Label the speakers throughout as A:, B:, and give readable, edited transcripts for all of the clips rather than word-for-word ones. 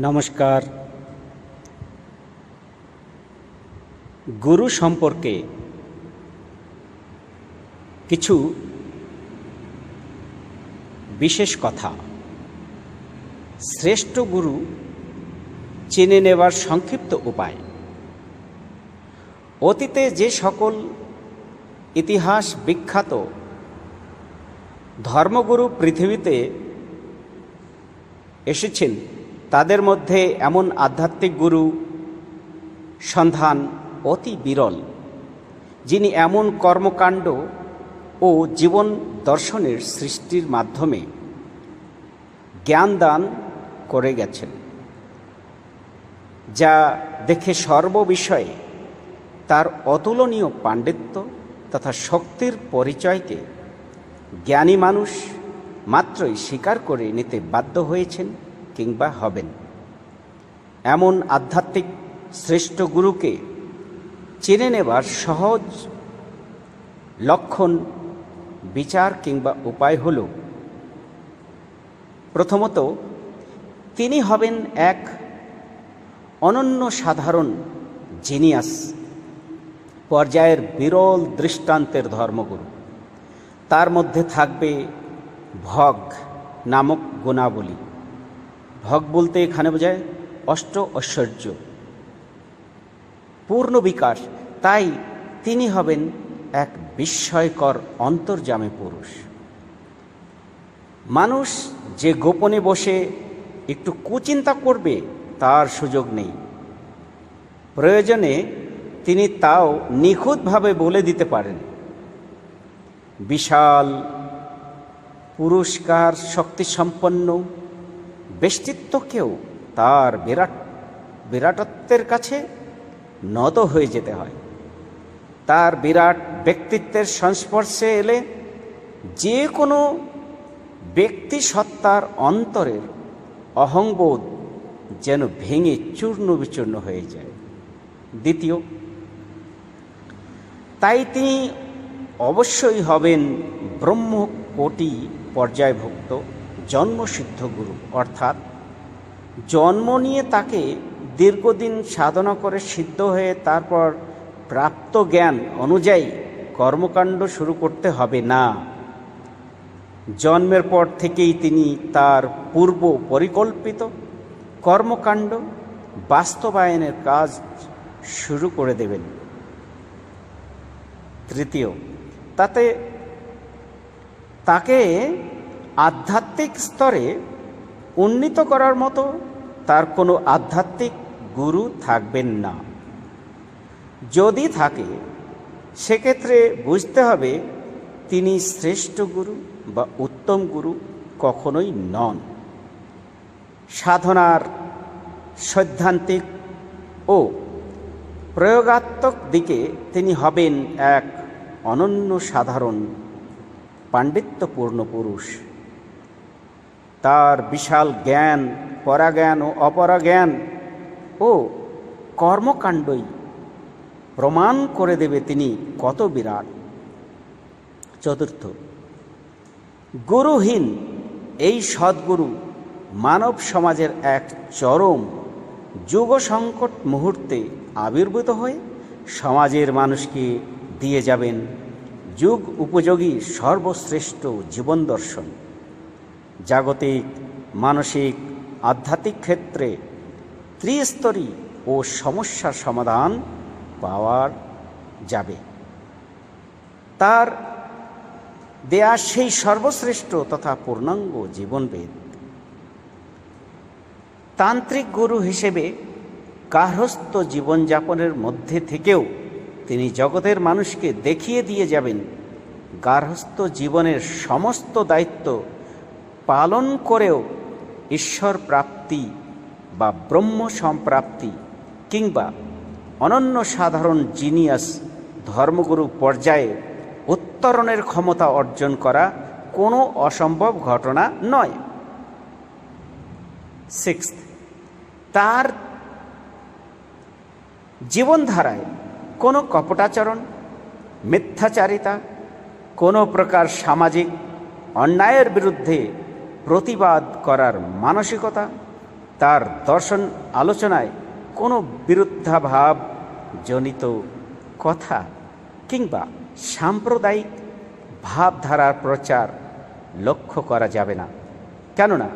A: নমস্কার। গুরু সম্পর্কে কিছু বিশেষ কথা। শ্রেষ্ঠ গুরু চিনে নেবার সংক্ষিপ্ত উপায়। অতীতে যে সকল ইতিহাস বিখ্যাত ধর্মগুরু পৃথিবীতে এসেছেন, তাদের মধ্যে এমন আধ্যাত্মিক গুরু সন্ধান অতি বিরল, যিনি এমন কর্মকাণ্ড ও জীবন দর্শনের সৃষ্টির মাধ্যমে জ্ঞান দান করে গেছেন, যা দেখে সর্ববিষয়ে তার অতুলনীয় পাণ্ডিত্য তথা শক্তির পরিচয়কে জ্ঞানী মানুষ মাত্রই স্বীকার করে নিতে বাধ্য হয়েছেন কিংবা হবেন। এমন আধ্যাত্মিক শ্রেষ্ঠ গুরুকে চিনে নেবার সহজ লক্ষণ, বিচার কিংবা উপায় হল, প্রথমত, তিনি হবেন এক অনন্য সাধারণ জিনিয়াস পর্যায়ের বিরল দৃষ্টান্তের ধর্মগুরু। তার মধ্যে থাকবে ভগ নামক গুণাবলী। ভগ বলতে এখানে বোঝায় অষ্ট ঐশ্বর্য, পূর্ণ বিকাশ। তাই তিনি হবেন এক বিস্ময়কর অন্তর্যামী পুরুষ। মানুষ যে গোপনে বসে একটু কুচিন্তা করবে, তার সুযোগ নেই। প্রয়োজনে তিনি তাও নিখুঁতভাবে বলে দিতে পারেন। বিশাল পুরস্কার শক্তিসম্পন্ন ব্যক্তিত্বকেও তার বিরাটত্বের কাছে নত হয়ে যেতে হয়। তার বিরাট ব্যক্তিত্বের সংস্পর্শে এলে যে কোনো ব্যক্তি সত্তার অন্তরের অহংবোধ যেন ভেঙে চূর্ণ বিচূর্ণ হয়ে যায়। দ্বিতীয়, তাই তিনি অবশ্যই হবেন ব্রহ্মকোটি পর্যায়ভুক্ত জন্মসিদ্ধ গুরু, অর্থাৎ জন্ম নিয়ে তাকে দীর্ঘদিন সাধনা করে সিদ্ধ হয়ে তারপর প্রাপ্ত জ্ঞান অনুযায়ী কর্মকাণ্ড শুরু করতে হবে না। জন্মের পর থেকেই তিনি তার পূর্ব পরিকল্পিত কর্মকাণ্ড বাস্তবায়নের কাজ শুরু করে দেবেন। তৃতীয়, তাকে আধ্যাত্মিক স্তরে উন্নীত করার মতো তার কোনো আধ্যাত্মিক গুরু থাকবেন না। যদি থাকে, সেক্ষেত্রে বুঝতে হবে তিনি শ্রেষ্ঠ গুরু বা উত্তম গুরু কখনোই নন। সাধনার সৈদ্ধান্তিক ও প্রয়োগাত্মক দিকে তিনি হবেন এক অনন্য সাধারণ পাণ্ডিত্যপূর্ণ পুরুষ। তার বিশাল জ্ঞান, পরাজ্ঞান ও অপরাজ্ঞান ও কর্মকাণ্ডই প্রমাণ করে দেবে তিনি কত বিরাট। চতুর্থ, গুরুহীন এই সদ্গুরু মানব সমাজের এক চরম যুগ সংকট মুহূর্তে আবির্ভূত হয়ে সমাজের মানুষকে দিয়ে যাবেন যুগ উপযোগী সর্বশ্রেষ্ঠ জীবন দর্শন। জাগতিক, মানসিক, আধ্যাত্মিক ক্ষেত্রে ত্রিস্তরী ও সমস্যার সমাধান পাওয়া যাবে। তার দেয়া সেই সর্বশ্রেষ্ঠ তথা পূর্ণাঙ্গ জীবনবেদ। তান্ত্রিক গুরু হিসেবে গার্হস্থ্য জীবনযাপনের মধ্যে থেকেও তিনি জগতের মানুষকে দেখিয়ে দিয়ে যাবেন গার্হস্থ্য জীবনের সমস্ত দায়িত্ব পালন করেও ঈশ্বর প্রাপ্তি বা ব্রহ্ম সম্প্রাপ্তি কিংবা অনন্য সাধারণ জিনিয়াস ধর্মগুরু পর্যায়ে উত্তরণের ক্ষমতা অর্জন করা কোনো অসম্ভব ঘটনা নয়। সিক্সথ, তার জীবনধারায় কোনো কপটাচরণ, মিথ্যাচারিতা, কোনো প্রকার সামাজিক অন্যায়ের বিরুদ্ধে প্রতিবাদ করার মানসিকতা তার দর্শন আলোচনায় কোনো বিরুদ্ধাভাব জনিত কথা কিংবা সাম্প্রদায়িক ভাবধারার প্রচার লক্ষ্য করা যাবে না, কেননা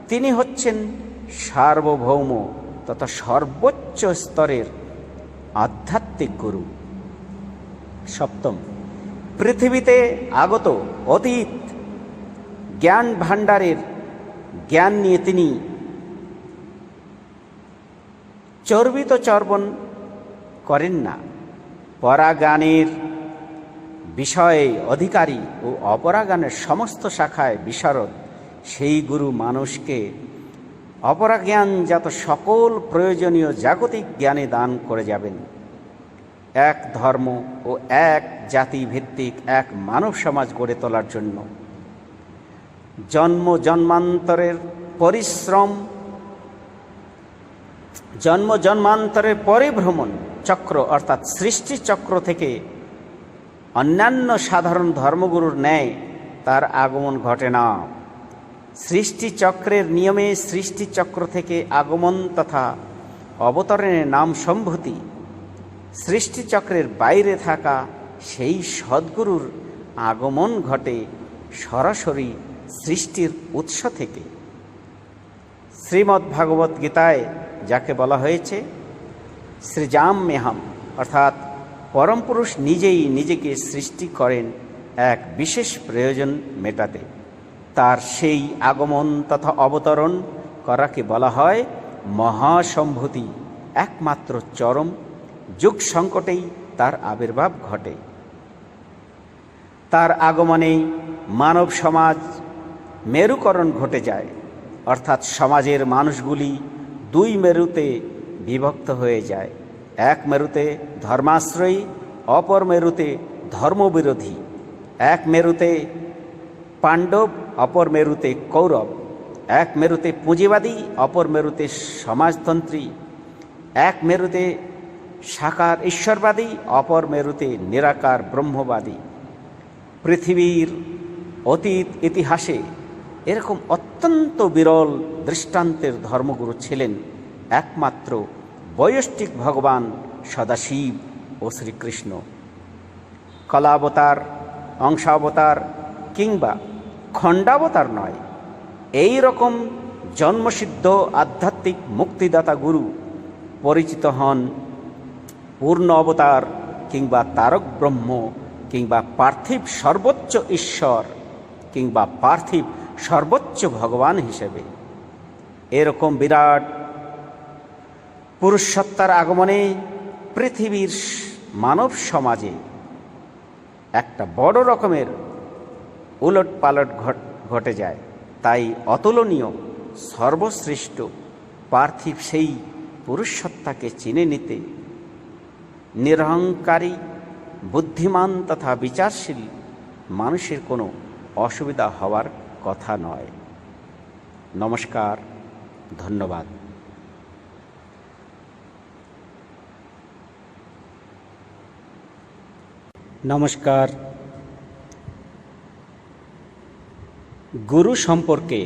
A: তিনি হচ্ছেন সার্বভৌম তথা সর্বোচ্চ স্তরের আধ্যাত্মিক গুরু। সপ্তম, পৃথিবীতে আগত অতীত জ্ঞান ভাণ্ডারের জ্ঞান নিয়ে তিনি চর্বিত চর্বণ করেন না। পরাগানের বিষয়ে অধিকারী ও অপরাগানের সমস্ত শাখায় বিশারদ সেই গুরু মানুষকে অপরাজ্ঞানজাত সকল প্রয়োজনীয় জাগতিক জ্ঞানে দান করে যাবেন। এক ধর্ম ও এক জাতি ভিত্তিক এক মানব সমাজ গড়ে তোলার জন্য জন্মান্তরের পরিভ্রমণ চক্র অর্থাৎ সৃষ্টি চক্র থেকে অন্যান্য সাধারণ ধর্মগুরুর ন্যায় তার আগমন ঘটে না। সৃষ্টি চক্রের নিয়মে সৃষ্টি চক্র থেকে আগমন তথা অবতরণের নাম সম্ভূতি। সৃষ্টি চক্রের বাইরে থাকা সেই সদ্গুরুর আগমন ঘটে সরাসরি সৃষ্টির উৎস থেকে। শ্রীমদ্ ভাগবত গীতায় যাকে বলা হয়েছে সৃজাম্যহম, অর্থাৎ পরম পুরুষ নিজেই নিজেকে সৃষ্টি করেন এক বিশেষ প্রয়োজন মেটাতে। তার সেই আগমন তথা অবতরণ করাকে বলা হয় মহাসম্ভূতি। একমাত্র চরম যুগ সংকটেই তার আবির্ভাব ঘটে। তার আগমনে মানব সমাজ মেরুকরণ ঘটে যায়, অর্থাৎ সমাজের মানুষগুলি দুই মেরুতে বিভক্ত হয়ে যায়। এক মেরুতে ধর্মাশ্রয়ী, অপর মেরুতে ধর্মবিরোধী। এক মেরুতে পাণ্ডব, অপর মেরুতে কৌরব। এক মেরুতে পুঁজিবাদী, অপর মেরুতে সমাজতন্ত্রী। এক মেরুতে সাকার ঈশ্বরবাদী, অপর মেরুতে নিরাকার ব্রহ্মবাদী। পৃথিবীর অতীত ইতিহাসে এরকম অত্যন্ত বিরল দৃষ্টান্তের ধর্মগুরু ছিলেন একমাত্র বৈষ্ণিক ভগবান সদাশিব ও শ্রীকৃষ্ণ। কলাবতার, অংশাবতার কিংবা খণ্ডাবতার নয়, এই রকম জন্মসিদ্ধ আধ্যাত্মিক মুক্তিদাতা গুরু পরিচিত হন পূর্ণ অবতার কিংবা তারক ব্রহ্ম কিংবা পার্থিব সর্বোচ্চ ঈশ্বর কিংবা পার্থিব সর্বোচ্চ ভগবান হিসেবে। এরকম বিরাট পুরুষসত্তার আগমনে পৃথিবীর মানব সমাজে একটা বড় রকমের উলটপালট ঘটে যায়। তাই অতুলনীয় সর্বশ্রেষ্ঠ পার্থিব সেই পুরুষসত্তাকে চিনে নিতে নিরহংকারী, বুদ্ধিমান তথা বিচারশীল মানুষের কোনো অসুবিধা হওয়ার কথা নয়। নমস্কার, ধন্যবাদ। নমস্কার। গুরু সম্পর্কে